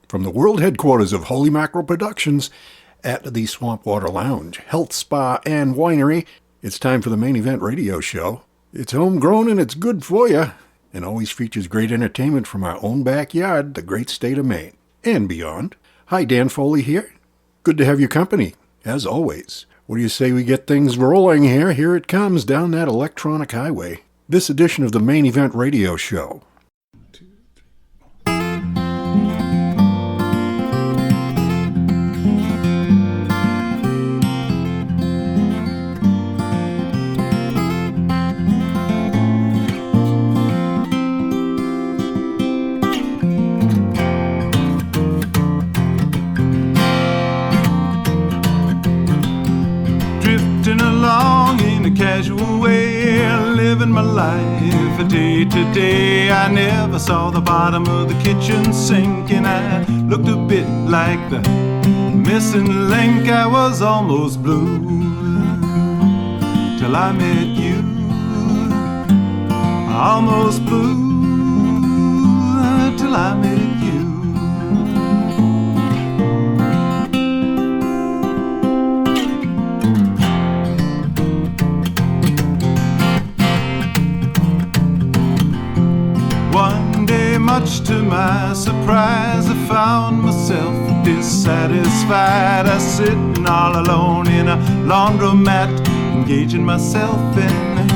From the world headquarters of Holy Mackerel Productions at the Swampwater Lounge, Health Spa and Winery, it's time for the Maine Event Radio Show. It's homegrown and it's good for you, and always features great entertainment from our own backyard, the great state of Maine, and beyond. Hi, Dan Foley here. Good to have your company, as always. What do you say we get things rolling here? Here it comes down that electronic highway. This edition of the Maine Event Radio Show. Casual way, living my life a day to day. I never saw the bottom of the kitchen sink, and I looked a bit like the missing link. I was almost blue till I met you. Almost blue till I met you. Much to my surprise, I found myself dissatisfied. I was sitting all alone in a laundromat, engaging myself in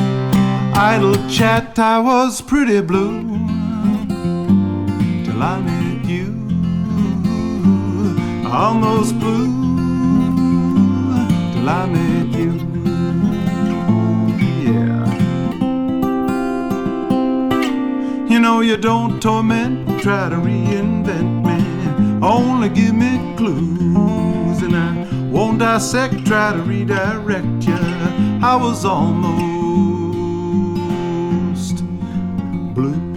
idle chat. I was pretty blue till I met you. Almost blue till I met you. You know you don't torment, try to reinvent me. Only give me clues, and I won't dissect, try to redirect you. I was almost blue.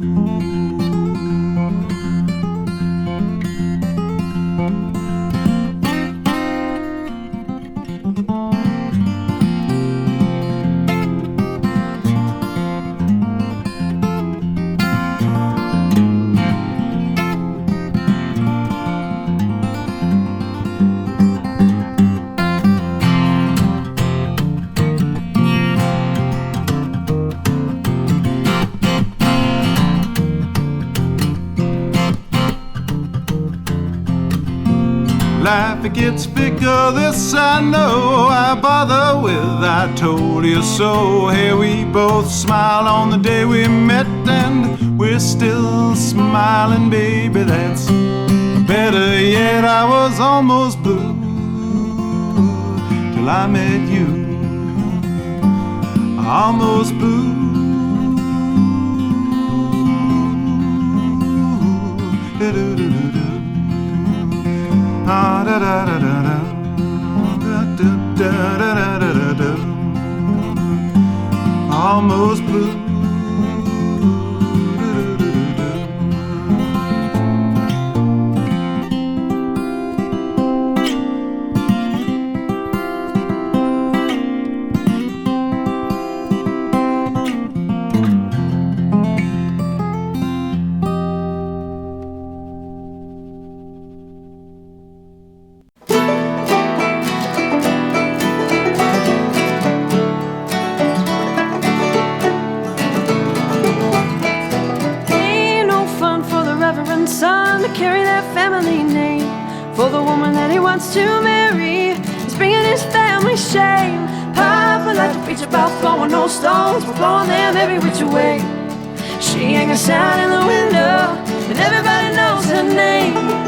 Life, it gets bigger, this I know. I bother with I told you so. Here we both smile on the day we met, and we're still smiling, baby, that's better yet. I was almost blue till I met you. Almost blue. Ah, da da da da da, da da da da da da. Almost blue. For the woman that he wants to marry, he's bringing his family shame. Papa like to preach about throwing no stones, we're blowing them every which way. She ain't a sign in the window, and everybody knows her name.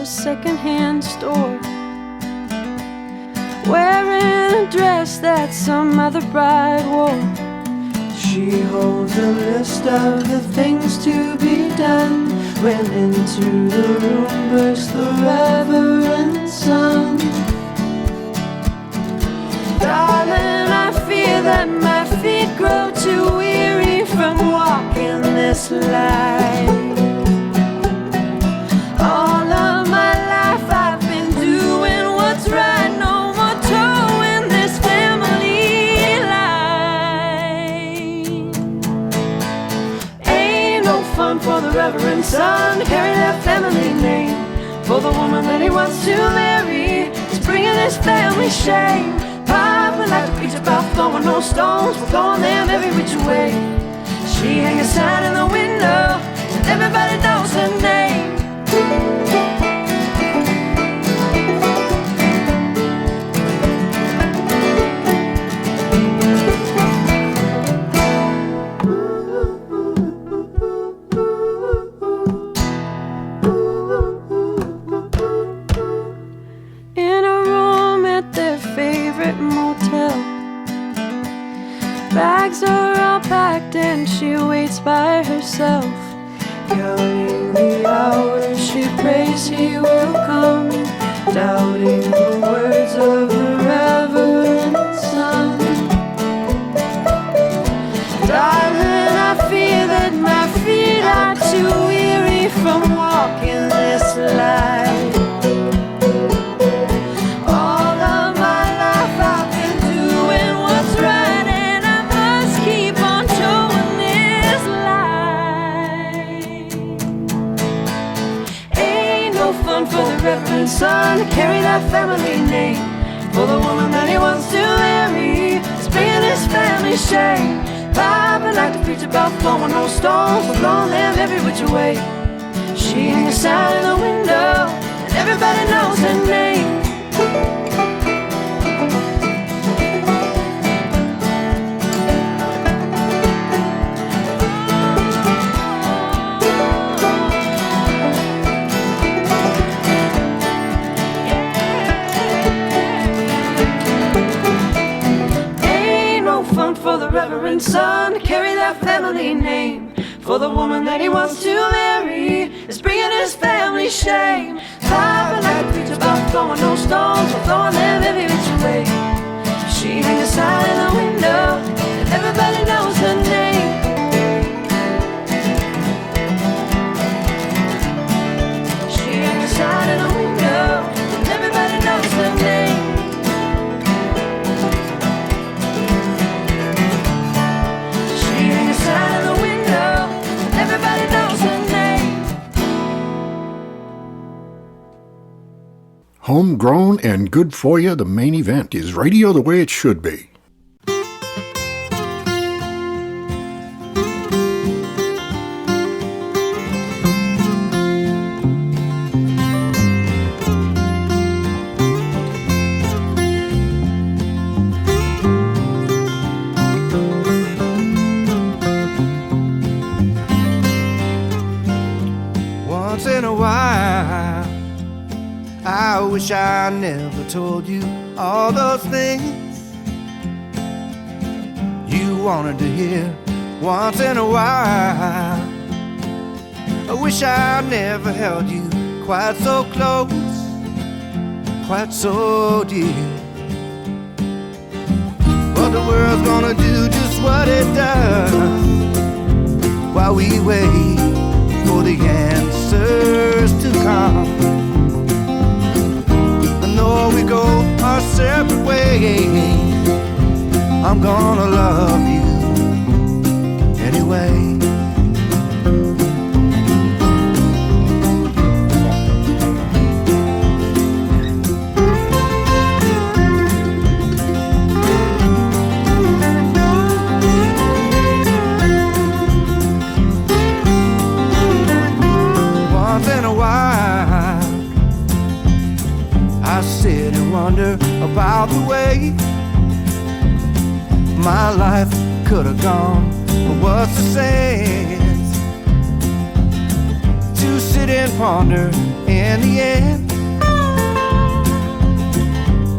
Second-hand store, wearing a dress that some other bride wore. She holds a list of the things to be done when into the room burst the reverend son. Darling, I fear that my feet grow too weary from walking this this life. All of my life I've been doing what's right. No more towing this family line. Ain't no fun for the Reverend son to carry that family name. For the woman that he wants to marry, it's bringing his family shame. Papa like to preach about throwing no stones, we're throwing them every which way. She hangs a sign in the window, and everybody knows her name. In a room at their favorite motel, bags are all packed and she waits by herself, counting the hours she prays he will come, doubting the words of the Reverend son. Darling, I fear that my feet are too weary from walking this life. All of my life I've been doing what's right, and I must keep on towing this life. Ain't no fun for the Reverend son to carry that family name. For the woman that he wants to marry, it's bringing his family shame. Papa like to preach about throwing no stones, we're throwing them every which way. She hangs a sign in the window, and everybody knows her name. For the Reverend son to carry that family name. For the woman that he wants to marry, is bringing his family shame. Papa like to preach about throwing no stones, we're throwing them every which way. She hangs a sign in the window, and everybody knows her name. She hangs a sign in the window, and everybody knows her name. Sign in the window, everybody knows her name. Homegrown and good for you, the main event is radio the way it should be. I wish I never told you all those things you wanted to hear once in a while. I wish I never held you quite so close, quite so dear. But the world's gonna do just what it does while we wait for the answers to come. Though we go our separate ways, I'm gonna love you anyway. Once in a while I sit and wonder about the way my life could have gone. But what's the sense to sit and ponder in the end?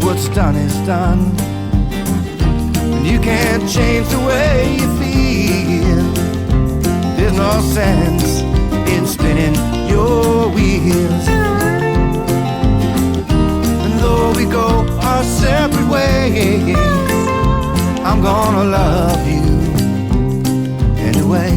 What's done is done, and you can't change the way you feel. There's no sense in spinning your wheels. Though we go our separate ways, I'm gonna love you anyway.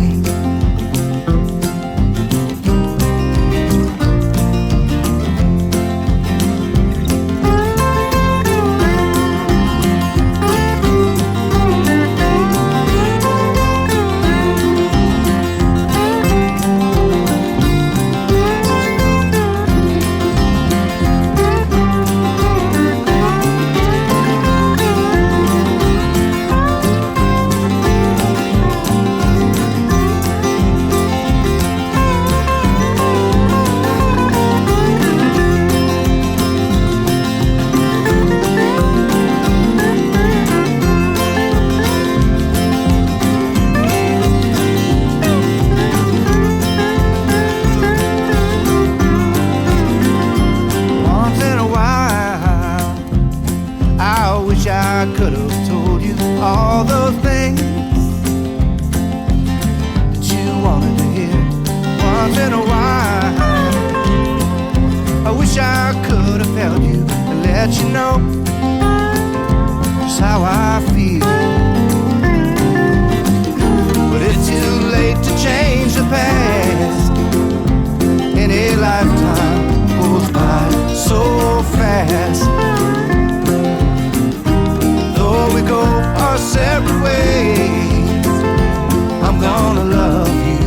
arms and a wine. I wish I could have held you and let you know just how I feel. But it's too late to change the past. Any lifetime goes by so fast. Though we go our separate ways, I'm gonna love you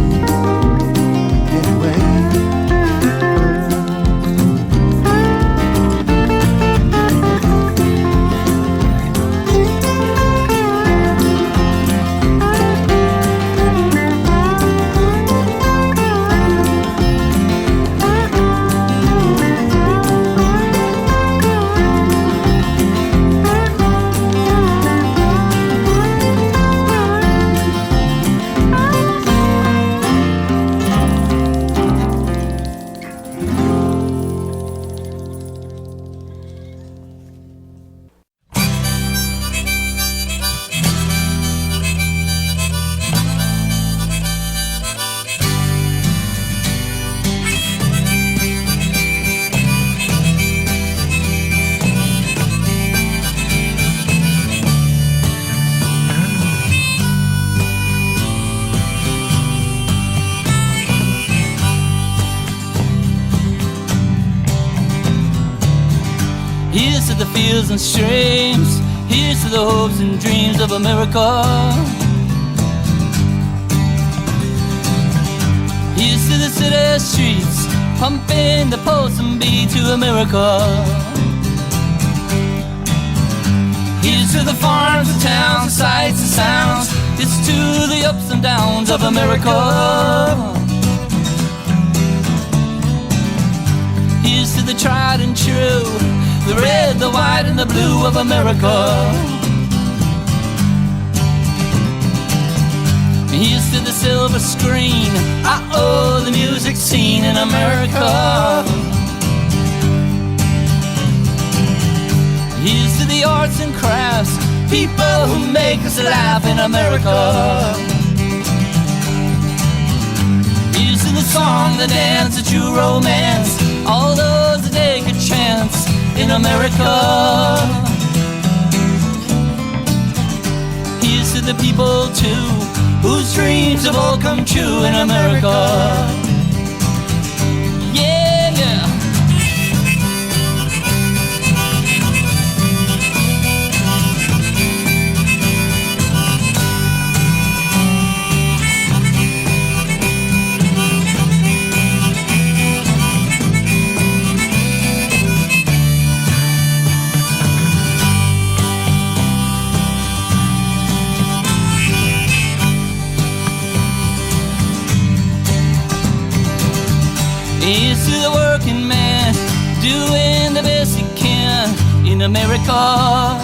anyway. Here's to the fields and streams, here's to the hopes and dreams of America. Here's to the city streets, pumping the pulse and beat to America. Here's to the farms and towns, the sights and sounds, it's to the ups and downs of America. Here's to the tried and true, the red, the white, and the blue of America. Here's to the silver screen, uh-oh, the music scene in America. Here's to the arts and crafts, people who make us laugh in America. Here's to the song, the dance, the true romance, all those that take a chance in America. Here's to the people too, whose dreams have all come true in America. Yeah, yeah. Here's to the working man, doing the best he can in America.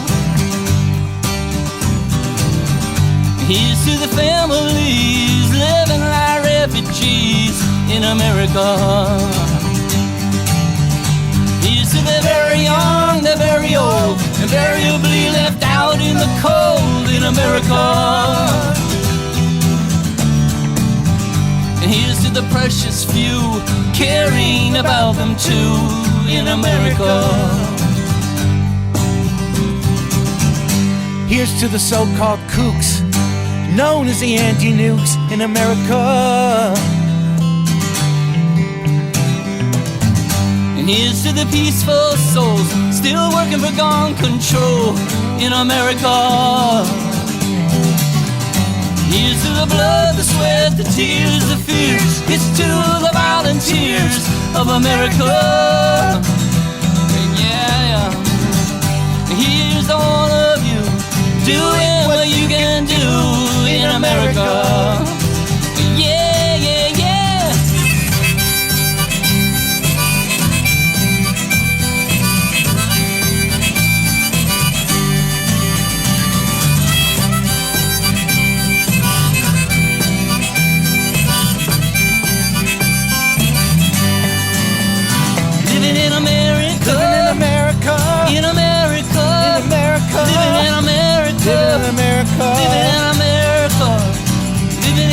Here's to the families living like refugees in America. Here's to the very young, the very old, invariably left out in the cold in America. And here's to the precious few, caring about them too in America. Here's to the so-called kooks, known as the anti-nukes in America. And here's to the peaceful souls, still working for gun control in America. Here's to the blood, the sweat, the tears, the fears, it's to the volunteers of America. Yeah, here's all of you, doing what you can do in America. Yeah, yeah, yeah. Living in America, living in America, in America, in America, living in America, living in America, living in America, living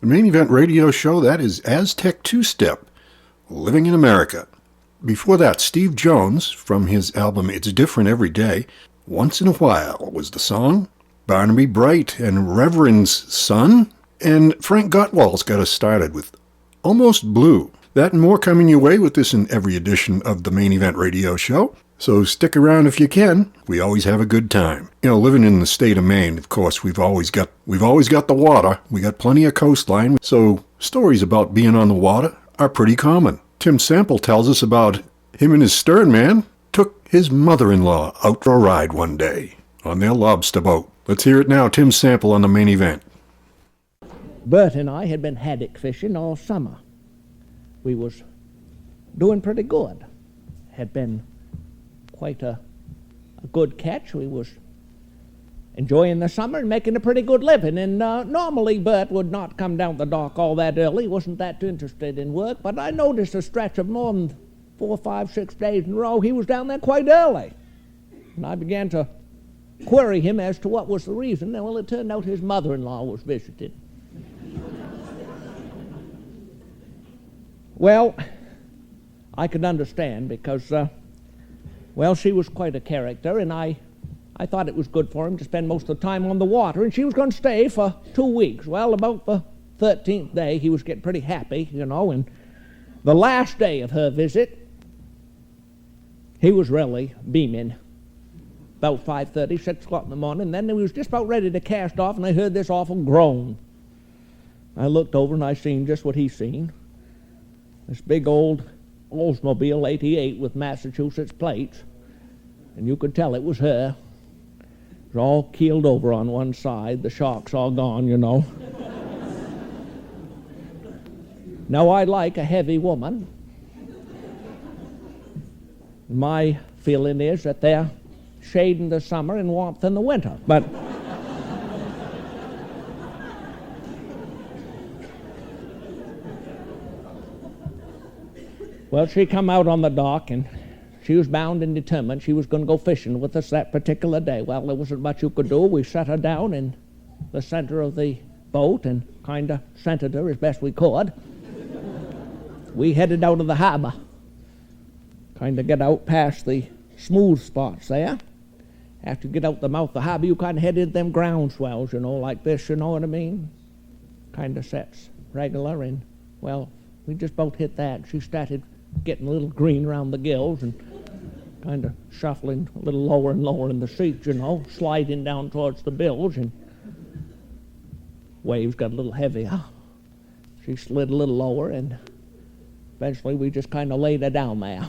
The Main Event Radio Show, that is Aztec Two-Step, Living in America. Before that, Steve Jones, from his album It's Different Every Day, Once in a While was the song. Barnaby Bright and Reverend's Son. And Frank Gottwald's got us started with Almost Blue. That and more coming your way with this in every edition of the Main Event Radio Show. So stick around if you can. We always have a good time. You know, living in the state of Maine, of course, we've always got the water. We got plenty of coastline. So stories about being on the water are pretty common. Tim Sample tells us about him and his stern man took his mother-in-law out for a ride one day on their lobster boat. Let's hear it now. Tim Sample on the Main Event. Bert and I had been haddock fishing all summer. We was doing pretty good. Had been quite a good catch. We was enjoying the summer and making a pretty good living. And normally Bert would not come down the dock all that early. He wasn't that interested in work. But I noticed a stretch of more than 4, 5, 6 days in a row he was down there quite early. And I began to query him as to what was the reason. And well, it turned out his mother-in-law was visiting. Well, I could understand because, well, she was quite a character, and I thought it was good for him to spend most of the time on the water, and she was going to stay for 2 weeks. Well, about the 13th day, he was getting pretty happy, you know, and the last day of her visit, he was really beaming. About 5:30, 6 o'clock in the morning, then he was just about ready to cast off, and I heard this awful groan. I looked over, and I seen just what he seen. This big old Oldsmobile 88 with Massachusetts plates, and you could tell it was her. It was all keeled over on one side, the shocks all gone, you know. Now, I like a heavy woman. My feeling is that they're shade in the summer and warmth in the winter, but well, she come out on the dock, and she was bound and determined she was going to go fishing with us that particular day. Well, there wasn't much you could do. We set her down in the center of the boat and kind of centered her as best we could. We headed out of the harbor, kind of get out past the smooth spots there. After you get out the mouth of the harbor, you kind of head into them ground swells, you know, like this, you know what I mean? Kind of sets regular, and, well, we just both hit that. She started getting a little green around the gills and kind of shuffling a little lower and lower in the seats, you know, sliding down towards the bilge, and waves got a little heavier. She slid a little lower, and eventually we just kind of laid her down there.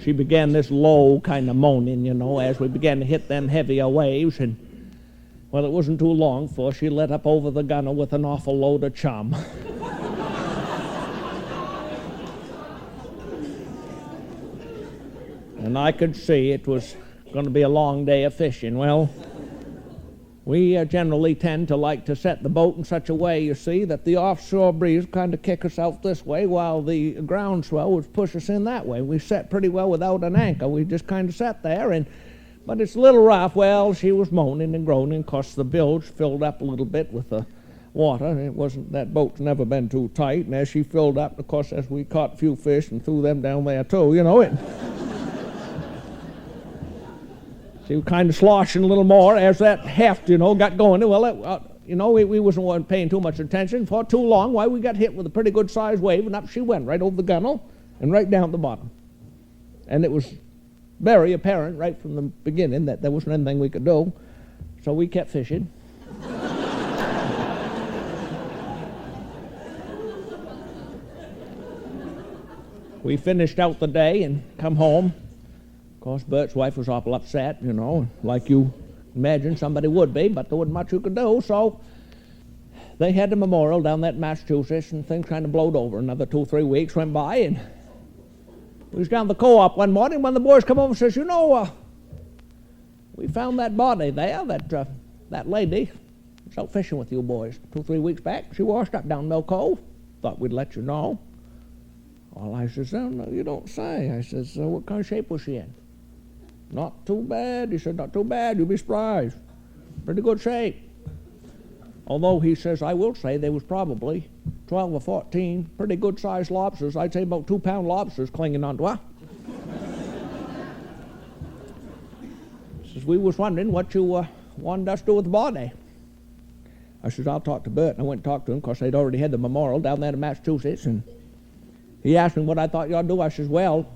She began this low kind of moaning, you know, as we began to hit them heavier waves, and well, it wasn't too long before she let up over the gunner with an awful load of chum. And I could see it was going to be a long day of fishing. Well, we generally tend to like to set the boat in such a way, you see, that the offshore breeze kind of kick us out this way while the ground swell would push us in that way. We set pretty well without an anchor. We just kind of sat there, but it's a little rough. Well, she was moaning and groaning. Of course, the bilge filled up a little bit with the water. That boat's never been too tight. And as she filled up, of course, as we caught a few fish and threw them down there too, you know, she was kind of sloshing a little more as that heft, you know, got going. Well, you know, we wasn't paying too much attention for too long. Why, we got hit with a pretty good sized wave, and up she went, right over the gunwale and right down at the bottom. And it was very apparent right from the beginning that there wasn't anything we could do, so we kept fishing. We finished out the day and come home. Of course, Bert's wife was awful upset, you know, like you imagine somebody would be, but there wasn't much you could do, so they had the memorial down there in Massachusetts, and things kind of blowed over. Another 2 or 3 weeks went by, and we was down the co-op one morning when the boys come over and says, you know, we found that body there, that lady was out fishing with you boys 2 or 3 weeks back. She washed up down Mill Cove. Thought we'd let you know. Well, I says, oh, no, you don't say. I says, what kind of shape was she in? Not too bad. He said, not too bad. You'll be surprised. pretty good shape. Although he says, I will say there was probably 12 or 14 pretty good-sized lobsters, I'd say about 2-pound lobsters clinging onto her. Says, we was wondering what you wanted us to do with the body. I says, I'll talk to Bert. And I went and talked to him, because they'd already had the memorial down there in Massachusetts, and he asked me what I thought you ought to do. I says, well,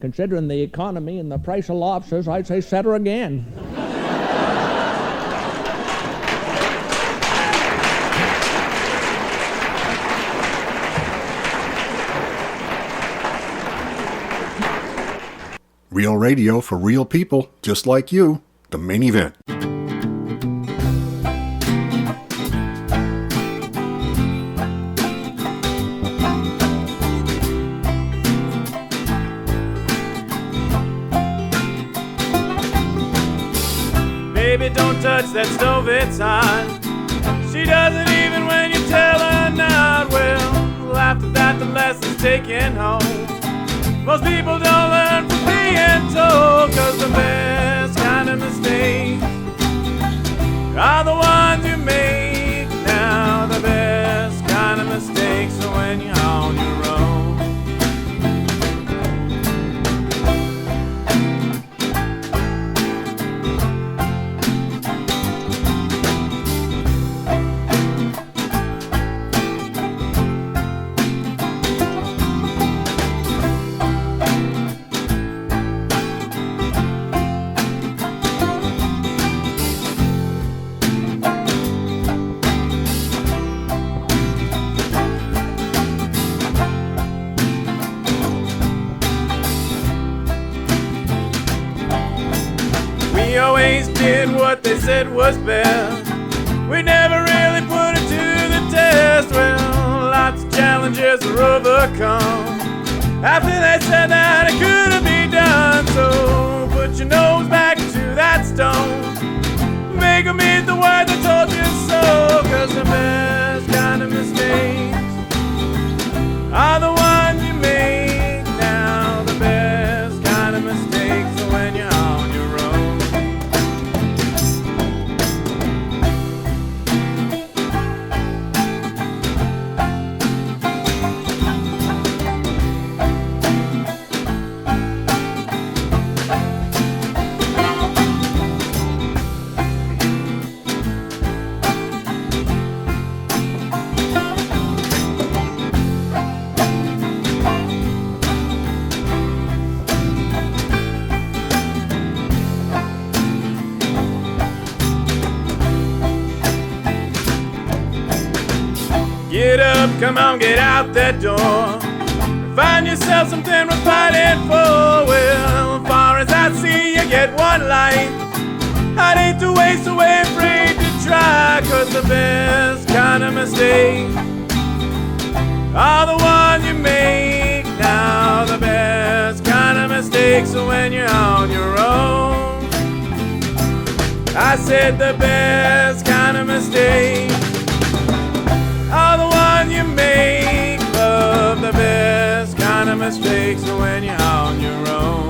considering the economy and the price of lobsters, I'd say set her again. Real radio for real people, just like you. The Main Event. Baby, don't touch that stove, it's hot. She doesn't even when you tell her not. Well, after that the lesson's taken home. Most people don't learn from being told, 'cause the best kind of mistakes are the ones you make now. The best kind of mistakes are when you're on your own. We always did what they said was best. We never really put it to the test. Well, lots of challenges were overcome after they said that it couldn't be done. So put your nose back into that stone. Make 'em eat the words that told you so. 'Cause the best kind of mistakes are the ones you make now. The best kind of mistakes are when you're on your own. Get up, come on, get out that door. Find yourself something worth fighting for. Well, as far as I see, you get one life. I'd hate to waste away, afraid to try. 'Cause the best kind of mistakes are the ones you make now. The best kind of mistakes are when you're on your own. I said the best kind of mistakes are the one you make, love. The best kind of mistakes are when you're on your own.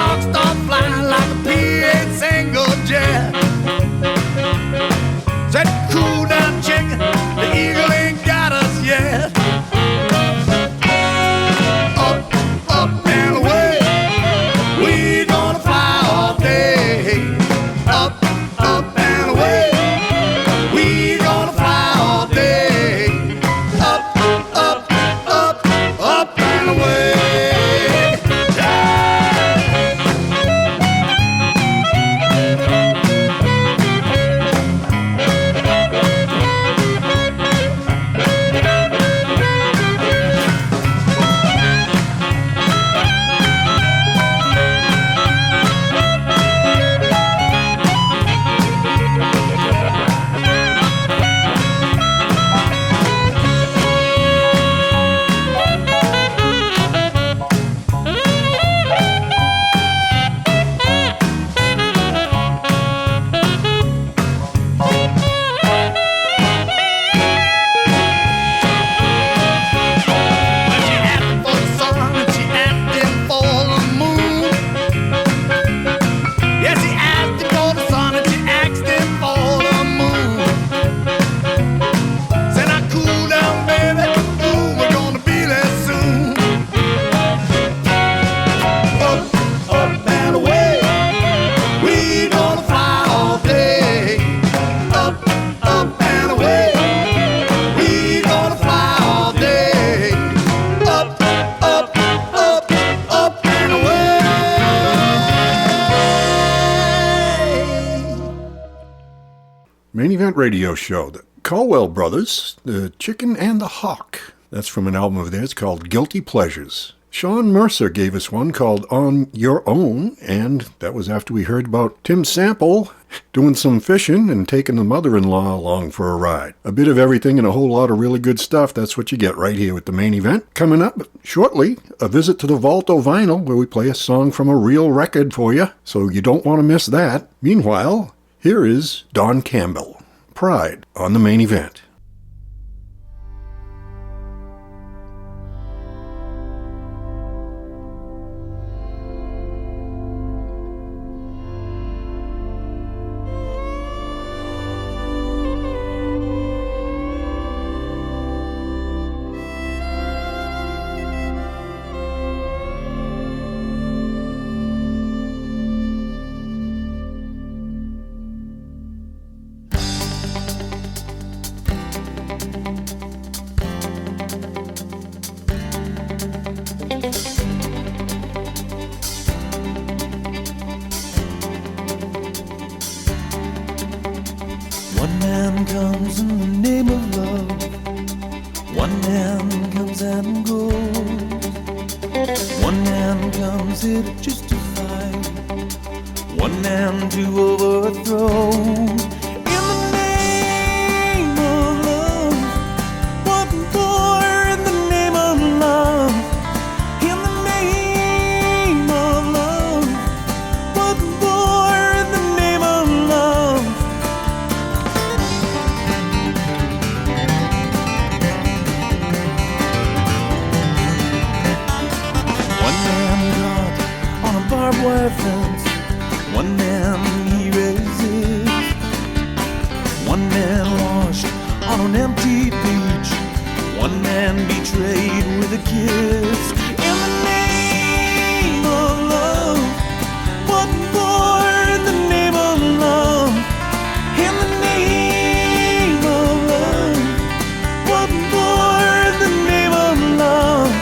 hawks start flying like a P8 single jet. Said, cool down, chicken, the eagle ain't got us yet. Up, up and away, we gonna fly all day. Up, up and away, we gonna fly all day. Up, up, up, up and away. Main Event Radio Show, the Caldwell Brothers, The Chicken and the Hawk. That's from an album of theirs called Guilty Pleasures. Sean Mercer gave us one called On Your Own, and that was after we heard about Tim Sample doing some fishing and taking the mother-in-law along for a ride. A bit of everything and a whole lot of really good stuff. That's what you get right here with the Main Event. Coming up shortly, a visit to the Volto Vinyl, where we play a song from a real record for you, so you don't want to miss that. Meanwhile, here is Don Campbell, Pride, on the Main Event. One man comes in the name of love. One man comes and goes. One man comes here to justify. One man to overthrow. In the name of love. What more in the name of love? In the name of love. What more in the name of love? Barbed wire fence. One man he resists. One man washed on an empty beach. One man betrayed with a kiss. In the name of love. What more in the name of love? In the name of love. What more in the name of love?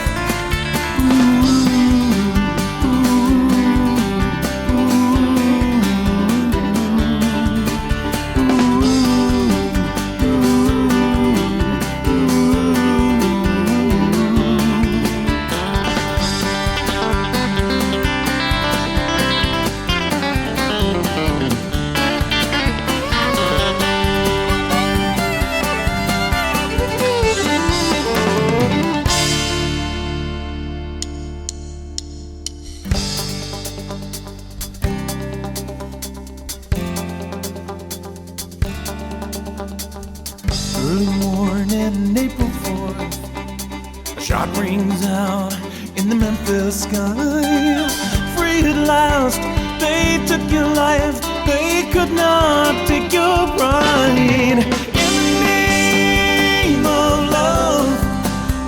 Early morning, April 4th, a shot rings out in the Memphis sky. Free at last. They took your life, they could not take your pride. In the name of love,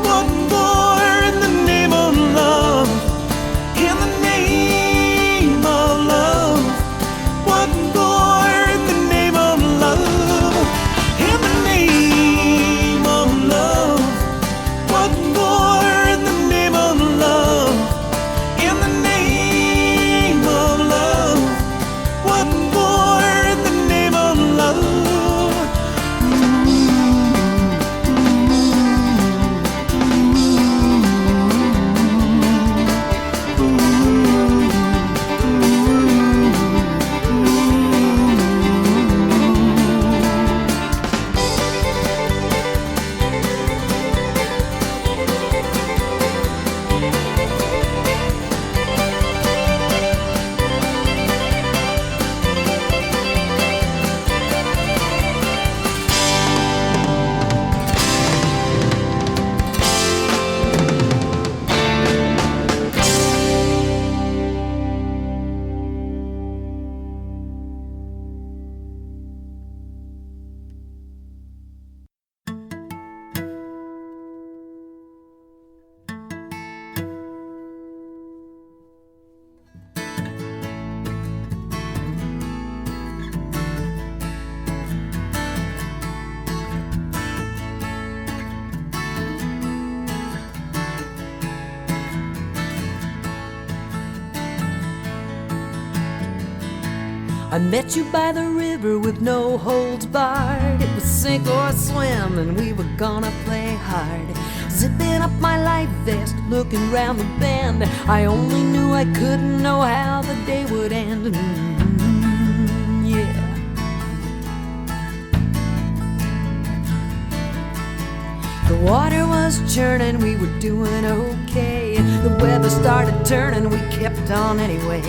what more in the name of love? In the name of love, what more in the name of love? In the name of love, what more in the name of love? In the name of love, what more in the name of love? I met you by the river with no holds barred. It was sink or swim and we were gonna play hard. Zipping up my life vest, looking round the bend. I only knew I couldn't know how the day would end. Yeah. The water was churning, we were doing okay. The weather started turning, we kept on anyway.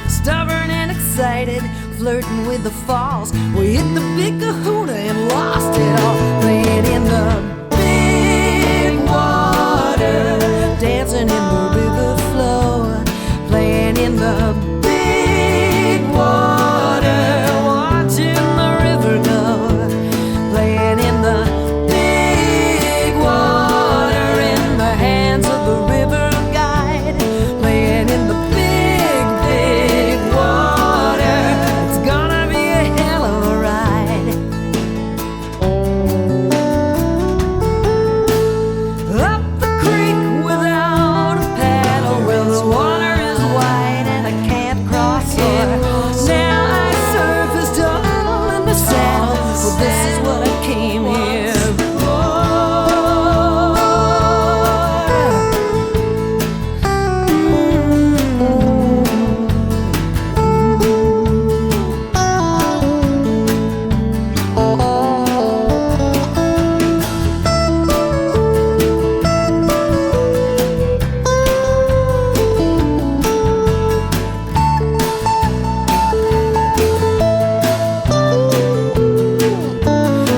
Stubborn and excited, flirting with the falls. We hit the big kahuna and lost it all. Playing in the big water, dancing in the river flow. Playing in the big water, watching the river go. Playing in the big water, in the hands of the river guide. Playing in the big water, it's gonna be a hell of a ride. Up the creek without a paddle, well the water is wide and I can't cross it. Now I surfaced all in the saddle, well this is what I came here for.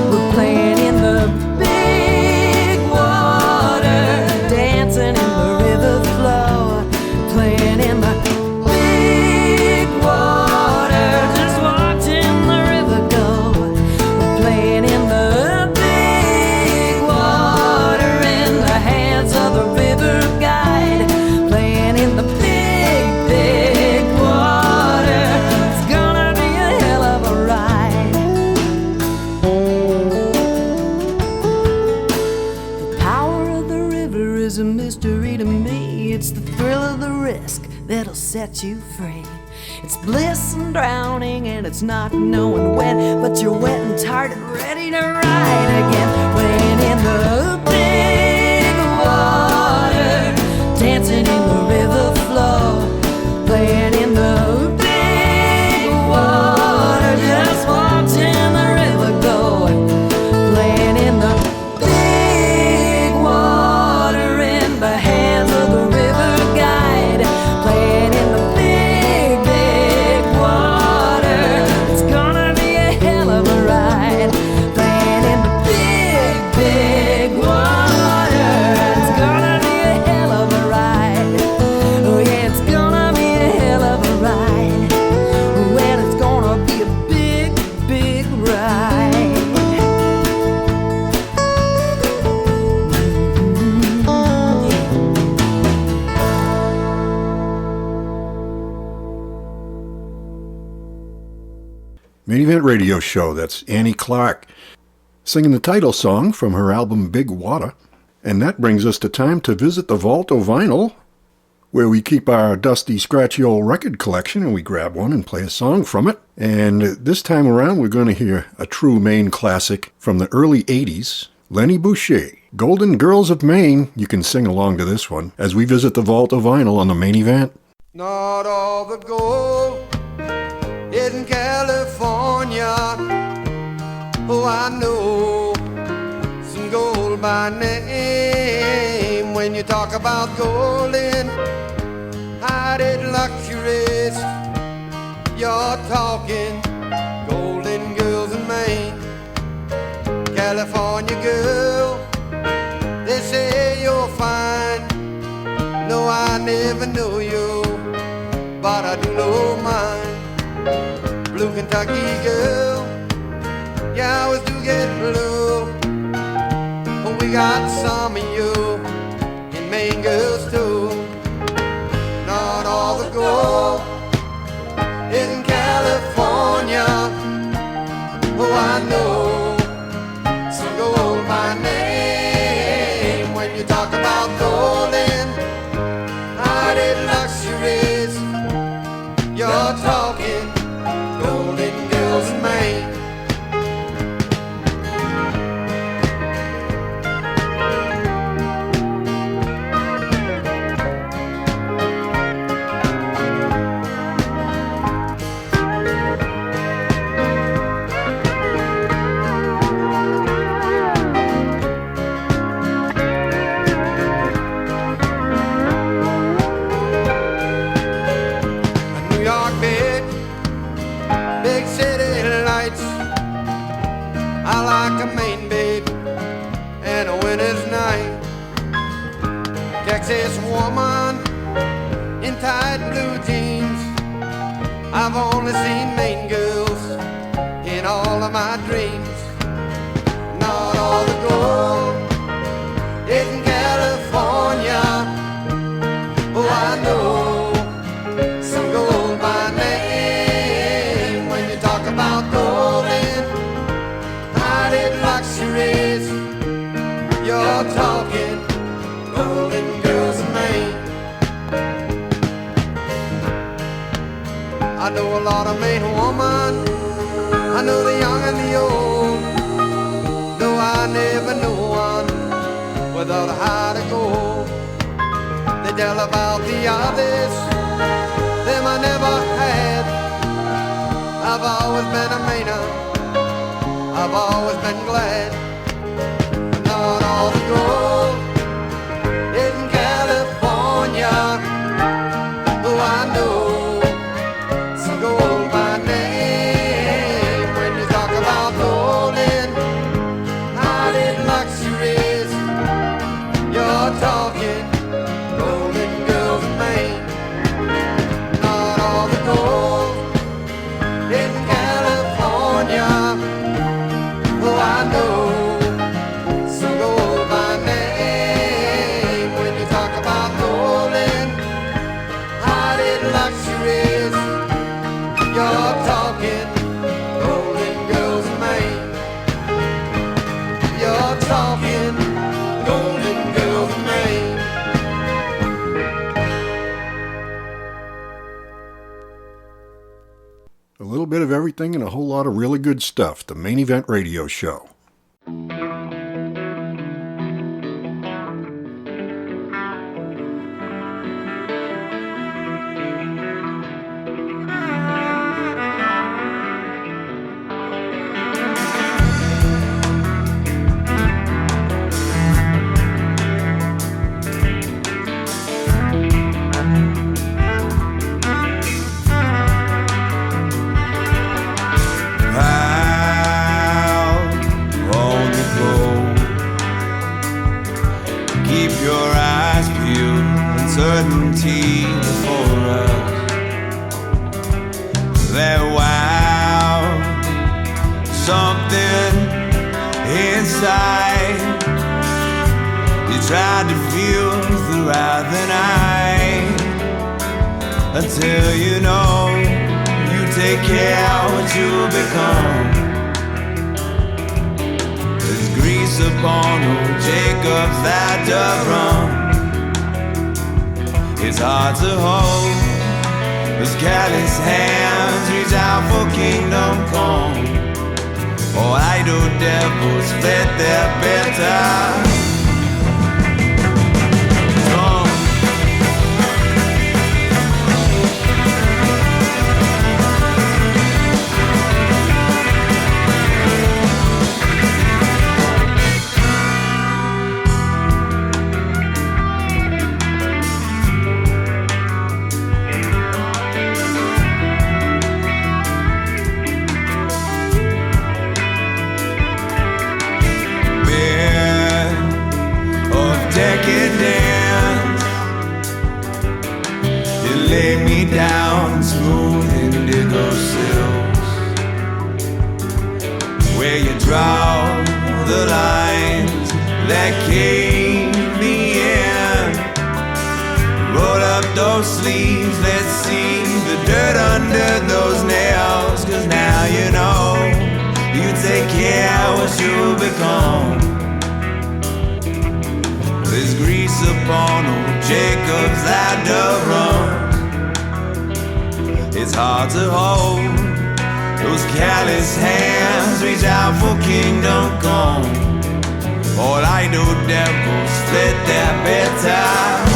We're playing in the big water, dancing in the river flow. Playing in the big water, just watching the river go. We're playing in the big water, in the hands of the river guide. Playing in the big water, it's gonna be a hell of a ride. The power of the river is a mystery to me. It's the thrill of the risk that'll set you free. It's bliss and drowning, and it's not knowing when, but you're wet and tired and ready to ride again. Playing in the big water, dancing in the river flow. Playing in the big water, just watching the river go. Playing in the big water, in the hands of the river guide. Playing in the big water, it's gonna be a hell of a ride. Playing in the big Maine Event Radio Show. That's Annie Clark singing the title song from her album Big Water. And that brings us to time to visit the Vault of Vinyl, where we keep our dusty, scratchy old record collection, and we grab one and play a song from it. And this time around, we're going to hear a true Maine classic from the early 80s, Lenny Boucher, Golden Girls of Maine. You can sing along to this one as we visit the Vault of Vinyl on the Maine Event. Not all the gold is in California. Oh, I know some gold by name. When you talk about golden, hided luxuries, you're talking golden girls in Maine. California girl, they say you're fine. No, I never knew you, but I do know mine. Blue Kentucky girl, yeah, I always do get blue. But we got some of you in Maine girls too. Not all the gold is in California. Oh, I know some gold by name. When you talk about golden, hided luxuries, you're talking golden girls in Maine. Texas woman in tight blue jeans. I've only seen Maine girls in all of my dreams. Not all the gold is in California. Oh, I know some gold by name. When you talk about golden, hided luxuries, you're talking golden girls in Maine. I know a lot of Maine women, I know the young and the old. Though I never knew one without a heart of gold. They tell about the others, them I never had. I've always been a Mainer, I've always been glad. Not all the gold in California. Oh, I know some gold by name. When you talk about golden, hided luxuries, you're talking golden girls in Maine. Not all the gold in California. Oh, I know some gold by name. When you talk about golden, hided luxuries, you're talking golden girls in Maine. You're talking golden girls in Maine. A little bit of everything and a whole lot of really good stuff. The Maine Event Radio Show. Uncertainty before us. There, wow, something inside. You tried to feel throughout the night until you know you take take care what you become. There's grease upon old Jacob's that does run. It's hard to hold. Those callous hands reach out for kingdom come. Oh, idle devils fled their better. Decadence, you lay me down smooth indigo sills, where you draw the lines that cave me in. Roll up those sleeves, let's see the dirt under those nails. 'Cause now you know you take care what you become. There's grease upon old Jacob's ladder run. It's hard to hold. Those callous hands reach out for kingdom come. All idle devils fled their bedtime.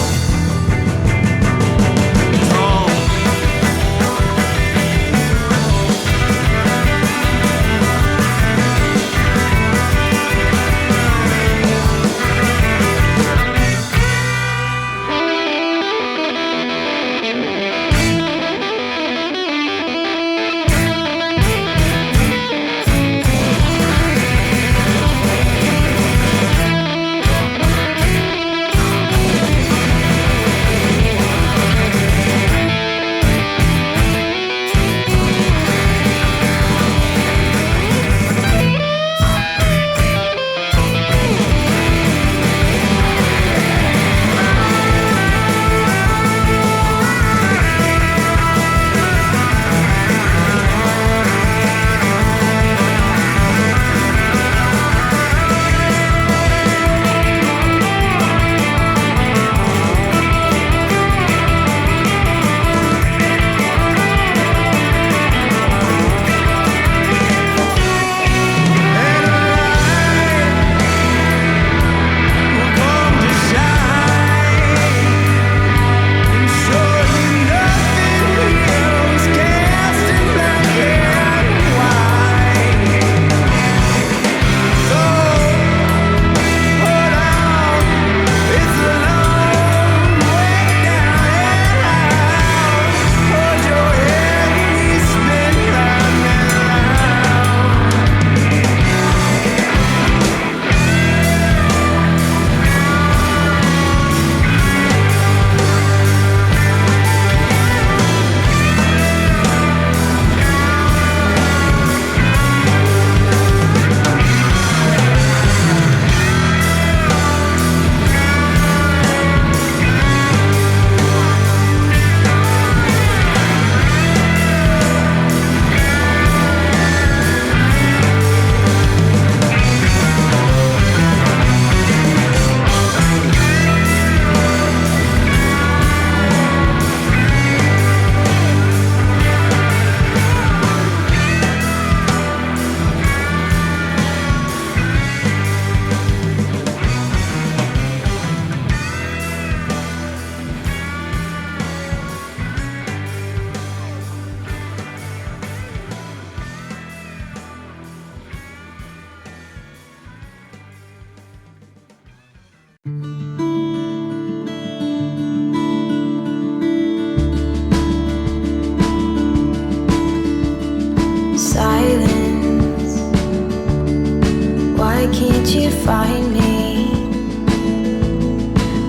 can't you find me?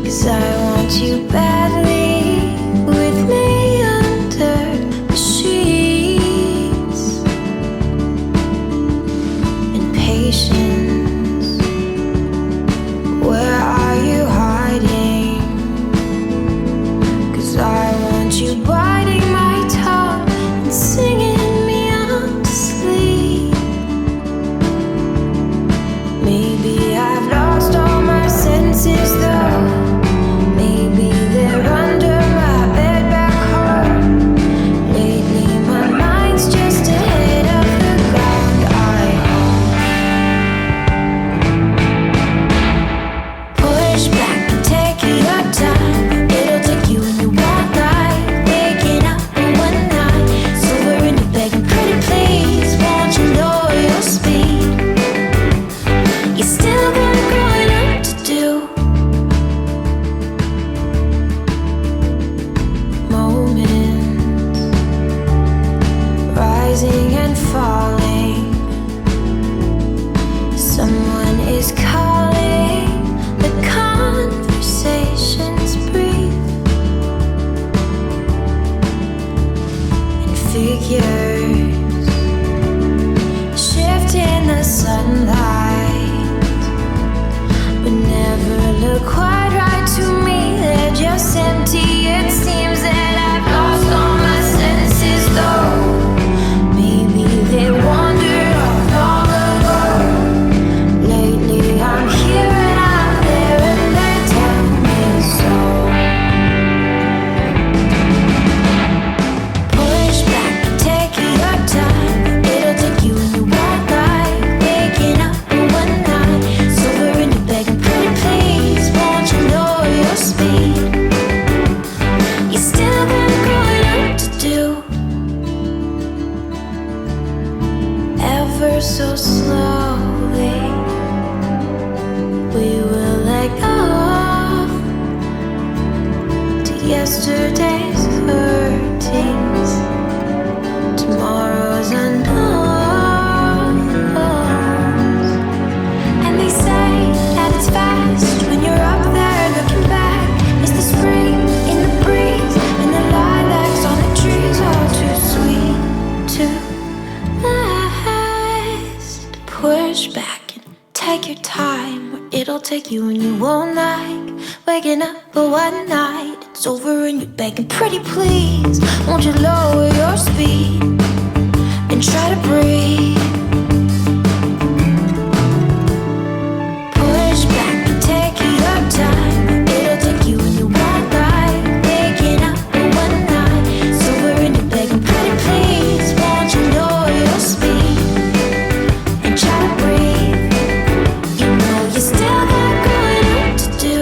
'Cause I want you badly with me under the sheets. Impatience, where are you hiding? 'Cause I want you biting my tongue and singing rising and falling. Someone is calling. The conversation's brief and figures shift in the sunlight, but never look quite right to me. They're just empty. It seems that I've lost all my senses, though maybe they wandered off long ago. Lately I'm here and I'm there, and they tell me so. Push back, take your time. It'll take you and you won't like waking up one night, sober and you're begging, pretty please, won't you lower your speed? You still got growing up to do. Ever so slowly we will let go to yesterday's hurtings, tomorrow's unknowns. And they say that it's fast when you're up there looking back. It's the spring in the breeze and the lilacs on the trees, all too sweet to last. Push back and take your time, or it'll take you and you won't like waking up for one night. It's over and you're begging, pretty please, won't you lower your speed and try to breathe? Push back and take your time, or it'll take you and you won't like waking up for one night. It's over and you're begging, pretty please, won't you lower your speed and try to breathe? You know you still got growing up to do.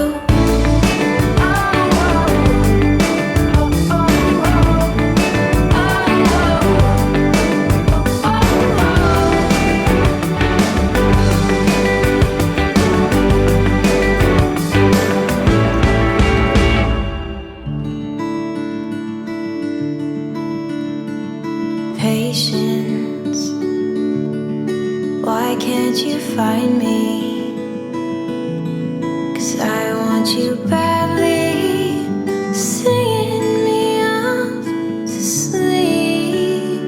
Patience, why can't you find me? 'Cause I want you badly, singing me off to sleep.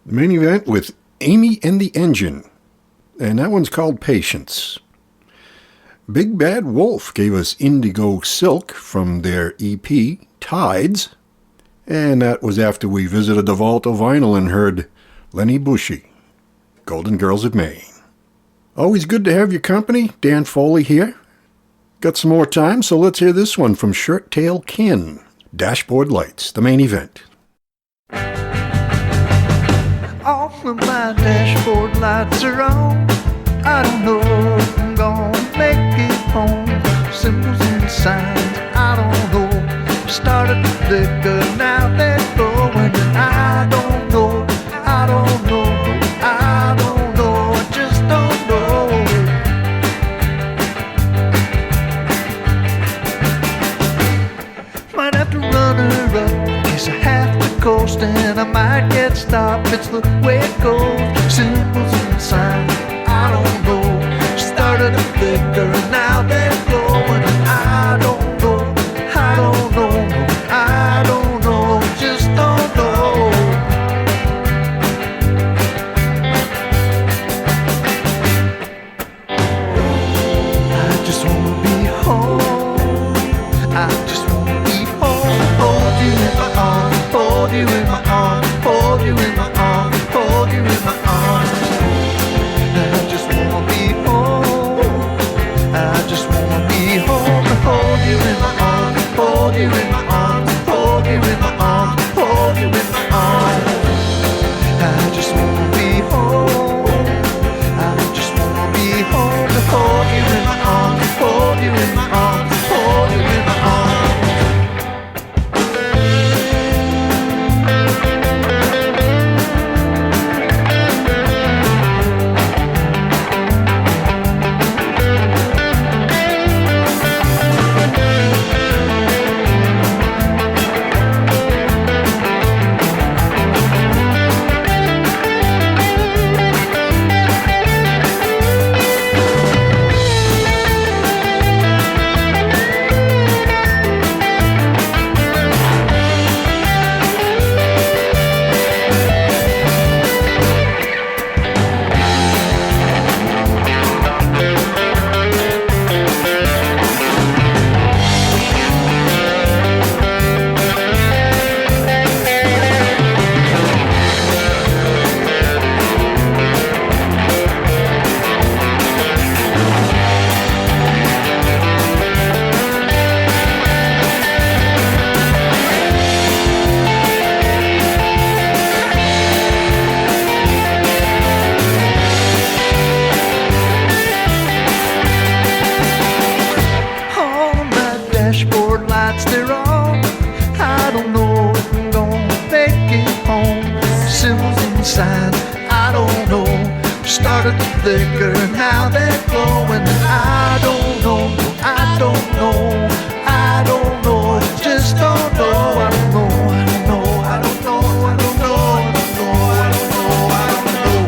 The main event with Amy and the Engine, and that one's called Patience. Big Bad Wolf gave us Indigo Silk from their EP, Tides, and that was after we visited the Vault of Vinyl and heard Lenny Bushy, Golden Girls of Maine. Always good to have your company. Dan Foley here. Got some more time, so let's hear this one from Shirt Tail Kin, Dashboard Lights, the main event. All of my dashboard lights are on. I don't know if I'm gonna make it home. Symbols and signs, I don't know. Started to flicker, now they're glowing, and I don't know, I don't know, I don't know, I just don't know. Might have to run her up, in case I have to coast, and I might get stopped, it's the way it goes. Symbols and signs, I don't know. Started to flicker, and now they're glowing, and I don't know, I don't know, I don't know, just don't know. I just wanna be home, I just wanna be home. Hold you in my arms, hold you in my arms, hold you in my arms, hold you in flicker, now they're glowing. And I don't know, no, I don't know, I don't know, just don't know, I don't know, I don't know, I don't know, I don't know, I don't know, I don't know, I don't know.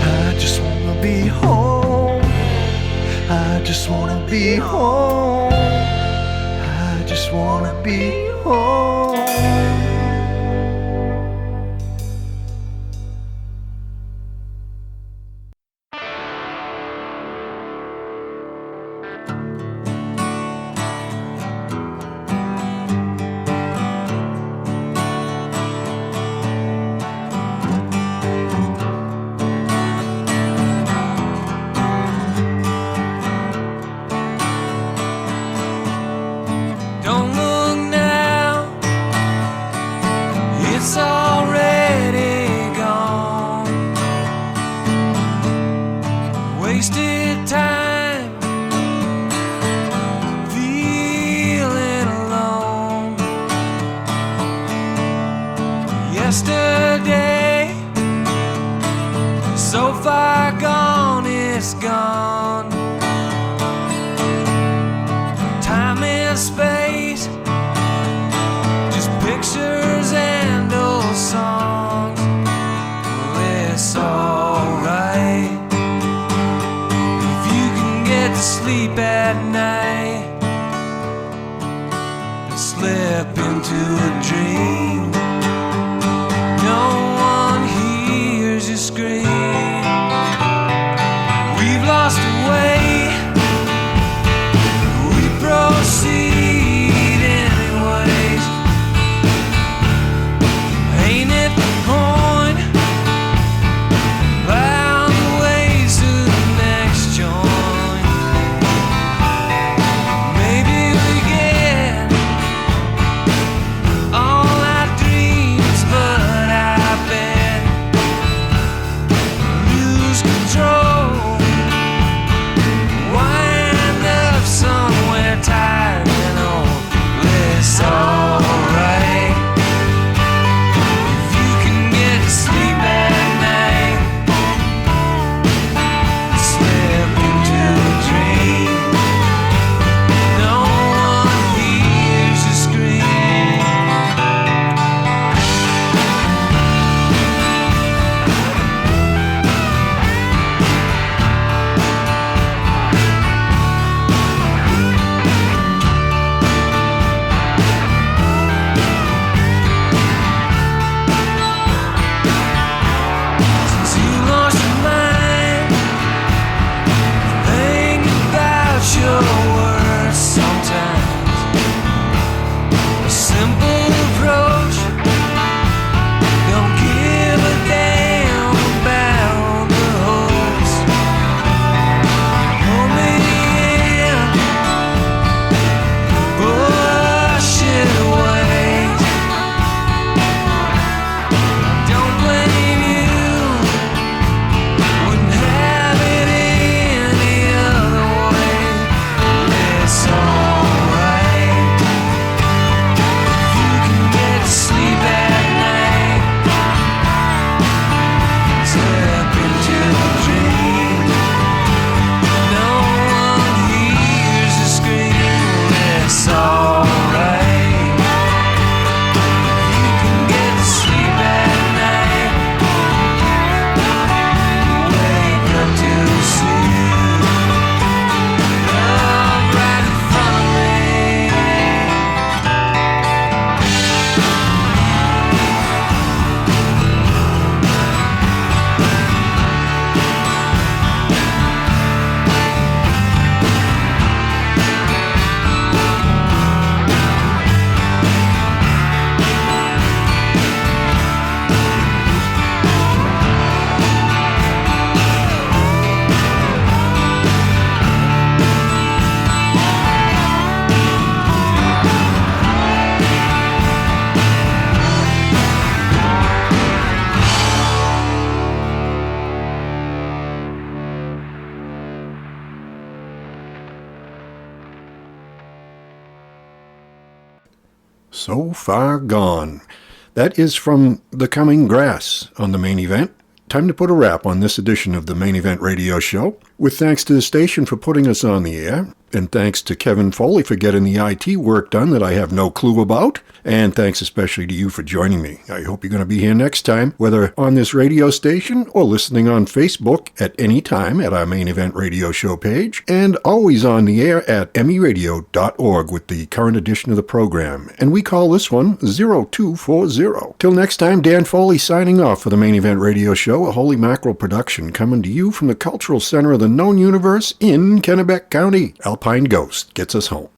I just wanna be home, I just wanna be home, I just wanna be home. Don't look now, it's already gone. Wasted time, feeling alone. Yesterday, so far gone, it's gone. Time and space, just pictures and old songs. Well, it's alright if you can get to sleep at night and slip into a dream. No one hears you scream. We've lost our way, we proceed anyways. Ain't it the point? Found ways to the next joint. Maybe we get all our dreams, but I bet lose control. Wind up somewhere tired and old. It's alright if you can get to sleep at night, slip into a dream. No one hears you scream. Since you lost your mind, think about your words sometimes. A simple approach, don't give a damn about the hopes. Hold me in, push it away. Don't blame you, wouldn't have it any other way. It's alright if you can get to sleep at night, slip into a dream. No one hears you scream. It's alright if you can get to sleep at night. Wake up to see love right in front of me. So Far Gone. That is from The Coming Grass on the main event. Time to put a wrap on this edition of the Main Event Radio Show, with thanks to the station for putting us on the air, and thanks to Kevin Foley for getting the IT work done that I have no clue about, and thanks especially to you for joining me. I hope you're going to be here next time, whether on this radio station or listening on Facebook at any time at our Main Event Radio Show page, and always on the air at meradio.org with the current edition of the program, and we call this one 0240. Till next time, Dan Foley signing off for the Main Event Radio Show, a Holy Mackerel production coming to you from the cultural center of the known universe in Kennebec County. Alpine Ghost gets us home.